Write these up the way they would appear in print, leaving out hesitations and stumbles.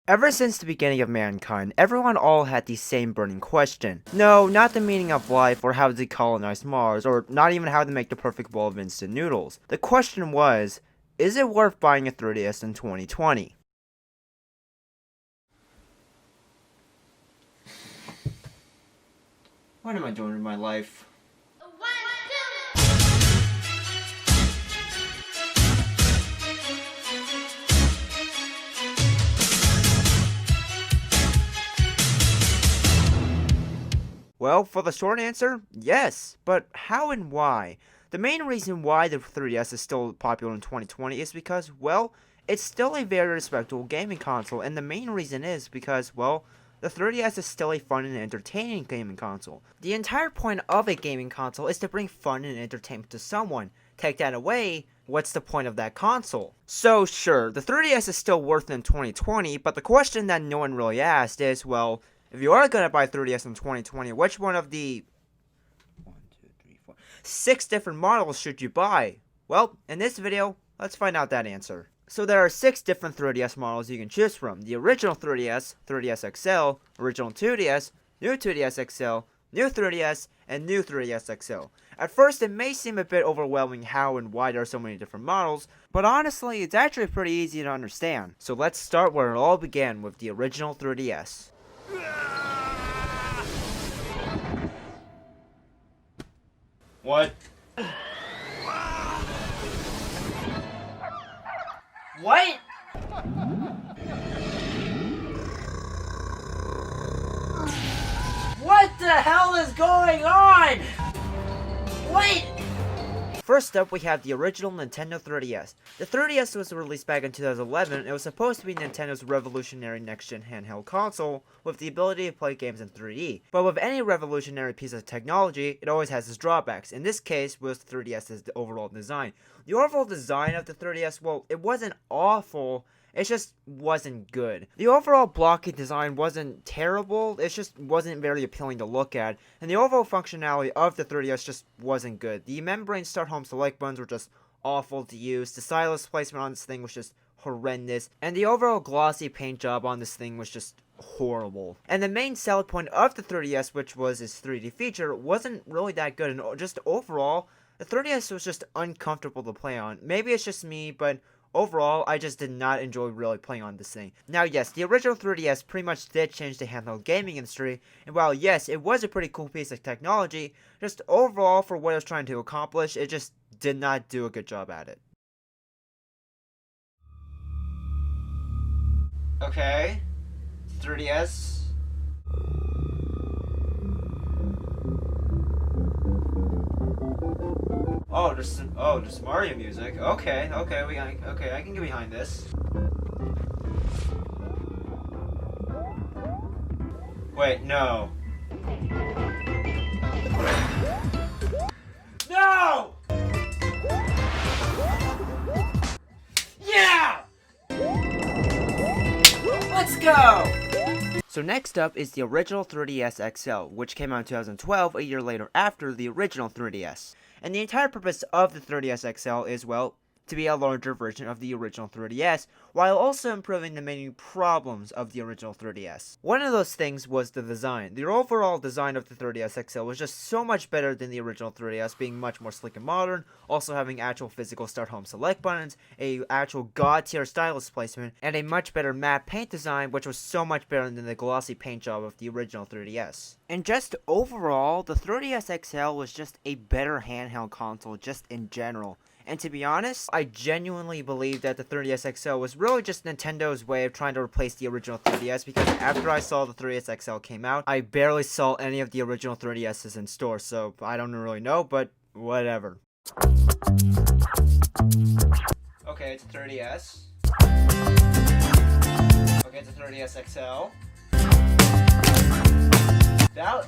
Ever since the beginning of mankind, everyone all had the same burning question. No, not the meaning of life or how to colonize Mars, or not even how to make the perfect bowl of instant noodles. The question was, is it worth buying a 3DS in 2020? What am I doing with my life? Well, for the short answer, yes. But how and why? The main reason why the 3DS is still popular in 2020 is because, well, it's still a very respectable gaming console, and the main reason is because, well, the 3DS is still a fun and entertaining gaming console. The entire point of a gaming console is to bring fun and entertainment to someone. Take that away, what's the point of that console? So sure, the 3DS is still worth it in 2020, but the question that no one really asked is, well, if you are going to buy 3DS in 2020, which one of the 6 different models should you buy? Well, in this video, let's find out that answer. So there are 6 different 3DS models you can choose from. The original 3DS, 3DS XL, original 2DS, new 2DS XL, new 3DS, and new 3DS XL. At first, it may seem a bit overwhelming how and why there are so many different models, but honestly, it's actually pretty easy to understand. So let's start where it all began with the original 3DS. What? What? What the hell is going on? What? First up, we have the original Nintendo 3DS. The 3DS was released back in 2011, and it was supposed to be Nintendo's revolutionary next-gen handheld console with the ability to play games in 3D. But with any revolutionary piece of technology, it always has its drawbacks. In this case, was the 3DS's overall design. The overall design of the 3DS, well, it wasn't awful, it just wasn't good. The overall blocky design wasn't terrible, it just wasn't very appealing to look at, and the overall functionality of the 3DS just wasn't good. The membrane start home select buttons were just awful to use, the stylus placement on this thing was just horrendous, and the overall glossy paint job on this thing was just horrible. And the main selling point of the 3DS, which was its 3D feature, wasn't really that good, and just overall, the 3DS was just uncomfortable to play on. Maybe it's just me, but overall, I just did not enjoy really playing on this thing. Now yes, the original 3DS pretty much did change the handheld gaming industry, and while yes, it was a pretty cool piece of technology, just overall for what it was trying to accomplish, it just did not do a good job at it. Okay, 3DS. Just Mario music. Okay, I can get behind this. Wait, no. No! Yeah! Let's go! So next up is the original 3DS XL, which came out in 2012, a year later after the original 3DS. And the entire purpose of the 3DS XL is, well, to be a larger version of the original 3DS, while also improving the many problems of the original 3DS. One of those things was the design. The overall design of the 3DS XL was just so much better than the original 3DS, being much more sleek and modern, also having actual physical start home select buttons, a actual god tier stylus placement, and a much better matte paint design, which was so much better than the glossy paint job of the original 3DS. And just overall, the 3DS XL was just a better handheld console just in general. And to be honest, I genuinely believe that the 3DS XL was really just Nintendo's way of trying to replace the original 3DS, because after I saw the 3DS XL came out, I barely saw any of the original 3DSs in store, so I don't really know, but whatever. Okay, it's a 3DS. Okay, it's a 3DS XL.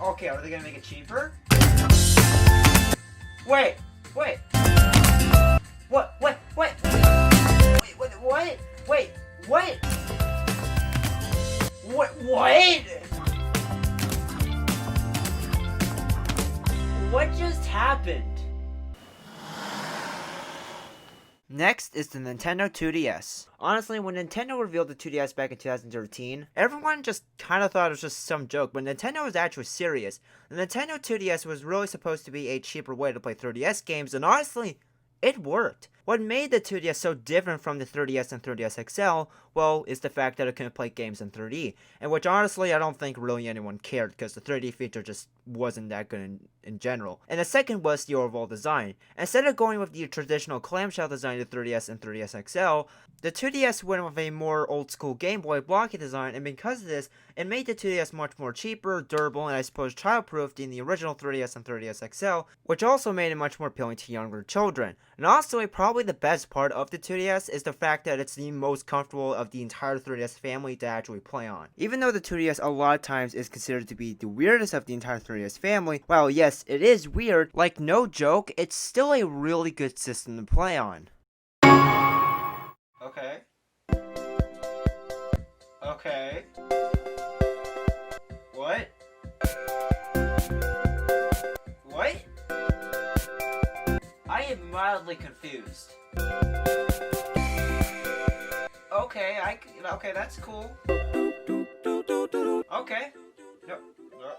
Okay, are they gonna make it cheaper? Wait! What? What? What just happened? Next is the Nintendo 2DS. Honestly, when Nintendo revealed the 2DS back in 2013, everyone just kind of thought it was just some joke, but Nintendo was actually serious. The Nintendo 2DS was really supposed to be a cheaper way to play 3DS games, and honestly, it worked. What made the 2DS so different from the 3DS and 3DS XL, well, is the fact that it couldn't play games in 3D, and which honestly I don't think really anyone cared because the 3D feature just wasn't that good in general. And the second was the overall design. Instead of going with the traditional clamshell design of the 3DS and 3DS XL, the 2DS went with a more old school Game Boy blocky design, and because of this, it made the 2DS much more cheaper, durable, and I suppose childproof than the original 3DS and 3DS XL, which also made it much more appealing to younger children. And also, probably the best part of the 2DS is the fact that it's the most comfortable of the entire 3DS family to actually play on. Even though the 2DS a lot of times is considered to be the weirdest of the entire 3DS family, while yes, it is weird, like no joke, it's still a really good system to play on. Okay. Okay. What? What? I am mildly confused. Okay, that's cool. Okay. No,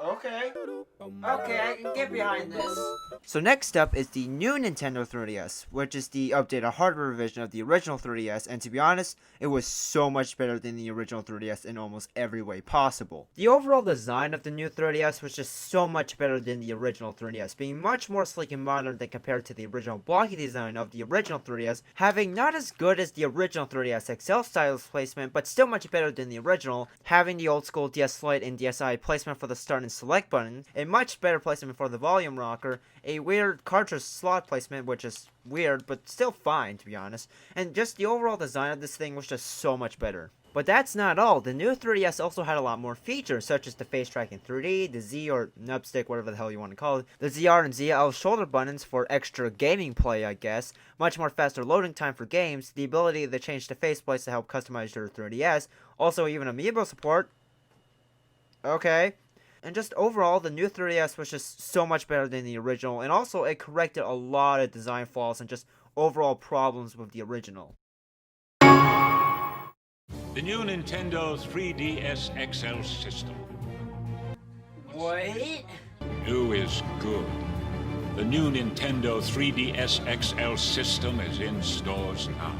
okay. Okay, I can get behind this. So next up is the new Nintendo 3DS, which is the updated hardware version of the original 3DS, and to be honest, it was so much better than the original 3DS in almost every way possible. The overall design of the new 3DS was just so much better than the original 3DS, being much more sleek and modern than compared to the original blocky design of the original 3DS, having not as good as the original 3DS XL stylus placement, but still much better than the original, having the old school DS Lite and DSi placement for the start and select buttons, a much better placement for the volume rocker, a weird cartridge slot placement, which is weird, but still fine to be honest, and just the overall design of this thing was just so much better. But that's not all. The new 3DS also had a lot more features, such as the face tracking 3D, the Z or nub stick, whatever the hell you want to call it, the ZR and ZL shoulder buttons for extra gaming play, I guess, much more faster loading time for games, the ability to change the faceplates to help customize your 3DS, also even amiibo support. Okay. And just overall, the new 3DS was just so much better than the original, and also it corrected a lot of design flaws and just overall problems with the original. The new Nintendo 3DS XL system. What? New is good. The new Nintendo 3DS XL system is in stores now.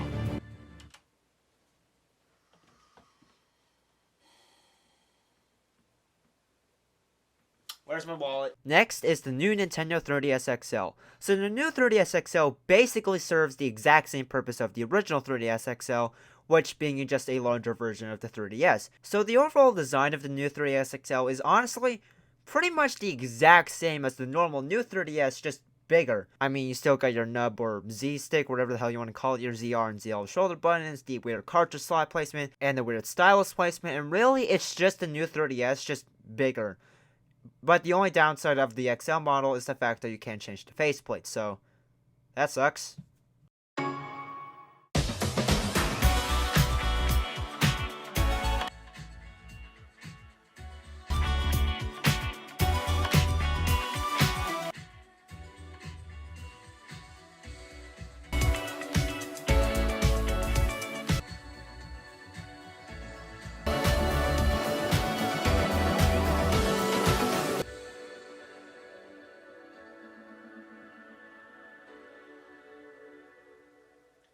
Where's my wallet? Next is the new Nintendo 3DS XL. So the new 3DS XL basically serves the exact same purpose of the original 3DS XL, which being just a larger version of the 3DS. So the overall design of the new 3DS XL is honestly pretty much the exact same as the normal new 3DS, just bigger. I mean, you still got your nub or Z stick, whatever the hell you want to call it, your ZR and ZL shoulder buttons, the weird cartridge slot placement, and the weird stylus placement, and really it's just the new 3DS, just bigger. But the only downside of the XL model is the fact that you can't change the faceplate, so that sucks.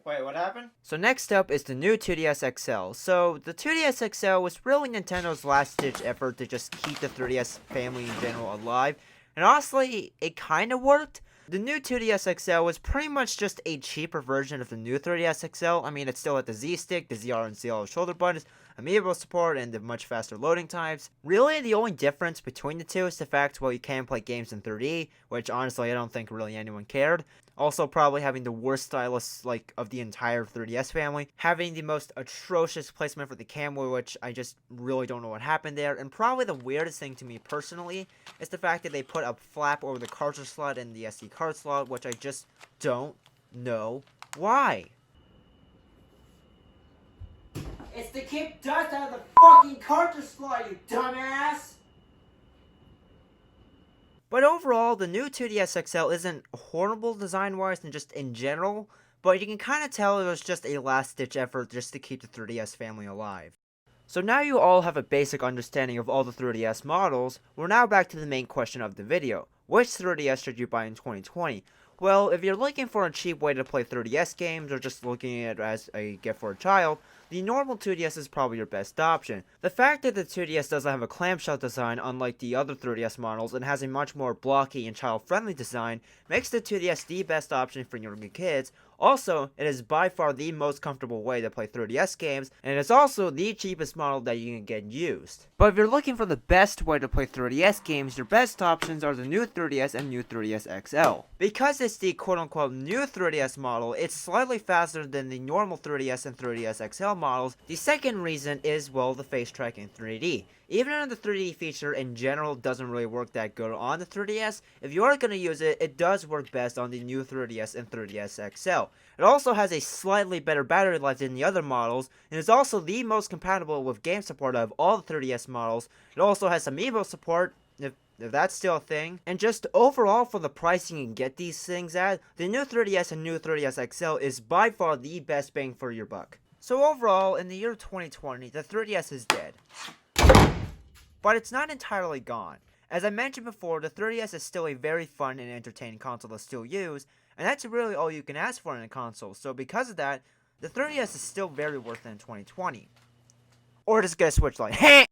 Wait, what happened? So next up is the new 2DS XL. So the 2DS XL was really Nintendo's last-ditch effort to just keep the 3DS family in general alive. And honestly, it kind of worked. The new 2DS XL was pretty much just a cheaper version of the new 3DS XL. I mean, it still had the Z stick, the ZR and ZL shoulder buttons, amiibo support, and the much faster loading times. Really, the only difference between the two is the fact, well, you can play games in 3D, which honestly I don't think really anyone cared. Also, probably having the worst stylus, like, of the entire 3DS family. Having the most atrocious placement for the camera, which I just really don't know what happened there. And probably the weirdest thing to me personally is the fact that they put a flap over the cartridge slot and the SD card slot, which I just don't know why. It's to keep dust out of the fucking cartridge slot, you dumbass! But overall, the new 2DS XL isn't horrible design-wise and just in general, but you can kind of tell it was just a last-ditch effort just to keep the 3DS family alive. So now you all have a basic understanding of all the 3DS models, we're now back to the main question of the video. Which 3DS should you buy in 2020? Well, if you're looking for a cheap way to play 3DS games, or just looking at it as a gift for a child, the normal 2DS is probably your best option. The fact that the 2DS doesn't have a clamshell design unlike the other 3DS models and has a much more blocky and child-friendly design makes the 2DS the best option for younger kids. Also, it is by far the most comfortable way to play 3DS games, and it's also the cheapest model that you can get used. But if you're looking for the best way to play 3DS games, your best options are the new 3DS and new 3DS XL. Because it's the quote-unquote new 3DS model, it's slightly faster than the normal 3DS and 3DS XL models. The second reason is, well, the face tracking 3D. Even though the 3D feature in general doesn't really work that good on the 3DS, if you are going to use it, it does work best on the new 3DS and 3DS XL. It also has a slightly better battery life than the other models, and is also the most compatible with game support of all the 3DS models. It also has Amiibo support, if that's still a thing. And just overall, for the pricing you can get these things at, the new 3DS and new 3DS XL is by far the best bang for your buck. So overall, in the year 2020, the 3DS is dead. But it's not entirely gone. As I mentioned before, the 3DS is still a very fun and entertaining console to still use, and that's really all you can ask for in a console, so because of that, the 3DS is still very worth it in 2020. Or just get a Switch Lite.